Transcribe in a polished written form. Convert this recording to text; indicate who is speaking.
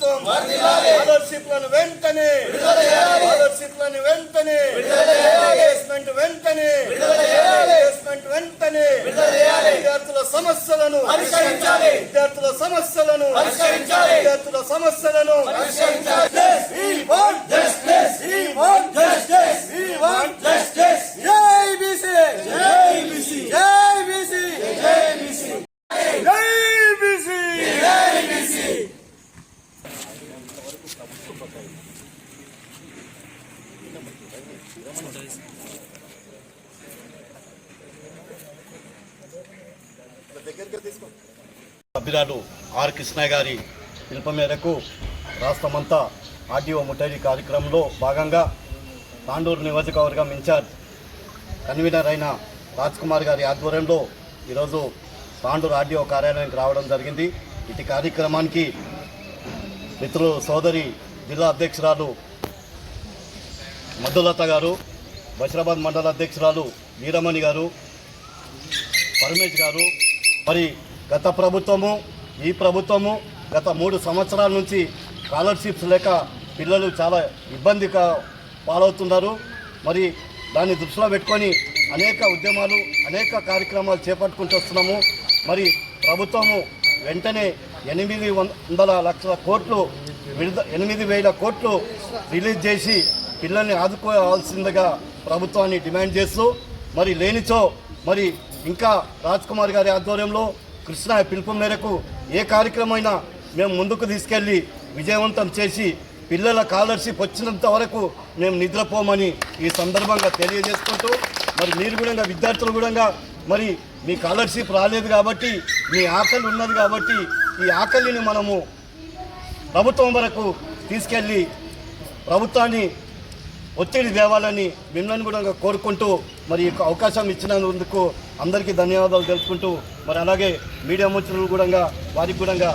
Speaker 1: ప్రభుత్వం స్కాలర్షిప్లను వెంటనే ప్లేస్మెంట్ వెంటనే విద్యార్థుల సమస్యలను
Speaker 2: సభ్యురాలు ఆర్ కృష్ణ గారి పిలుపు మేరకు రాష్ట్రమంతా ఆర్డీఓ ముట్టడి కార్యక్రమంలో భాగంగా తాండూరు నియోజకవర్గం ఇన్ఛార్జ్ కన్వీనర్ అయిన రాజ్ కుమార్ గారి ఆధ్వర్యంలో ఈరోజు తాండూరు ఆర్డీఓ కార్యాలయానికి రావడం జరిగింది. ఇటు కార్యక్రమానికి మిత్రులు సోదరి జిల్లా అధ్యక్షురాలు మధులత గారు, బషీరాబాద్ మండల అధ్యక్షురాలు వీరమణి గారు, పరమేష్ గారు, మరి గత ప్రభుత్వము ఈ ప్రభుత్వము గత 3 సంవత్సరాల నుంచి స్కాలర్షిప్స్ లేక పిల్లలు చాలా ఇబ్బందిగా పాలవుతున్నారు. మరి దాన్ని దృష్టిలో పెట్టుకొని అనేక ఉద్యమాలు అనేక కార్యక్రమాలు చేపట్టుకుంటూ వస్తున్నాము. మరి ప్రభుత్వము వెంటనే 800 లక్షల కోట్లు 8,000 కోట్లు రిలీజ్ చేసి పిల్లల్ని ఆదుకోవాల్సిందిగా ప్రభుత్వాన్ని డిమాండ్ చేస్తూ, మరి లేనిచో మరి ఇంకా రాజ్ కుమార్ గారి ఆధ్వర్యంలో కృష్ణ పిలుపు మేరకు ఏ కార్యక్రమమైనా మేము ముందుకు తీసుకెళ్ళి విజయవంతం చేసి పిల్లల స్కాలర్షిప్ వచ్చినంత వరకు మేము నిద్రపోమని ఈ సందర్భంగా తెలియజేసుకుంటూ, మరి మీరు కూడా విద్యార్థులు కూడా మరి మీ స్కాలర్షిప్ రాలేదు కాబట్టి మీ ఆకలి ఉన్నది కాబట్టి ఈ ఆకలిని మనము ప్రభుత్వం వరకు తీసుకెళ్ళి ప్రభుత్వాన్ని ఒత్తిడి తేవాలని మిమ్మల్ని కూడా కోరుకుంటూ మరి ఈ అవకాశం ఇచ్చినందుకు అందరికీ ధన్యవాదాలు తెలుపుకుంటూ, మరి అలాగే మీడియా మిత్రులు కూడా వారికి కూడా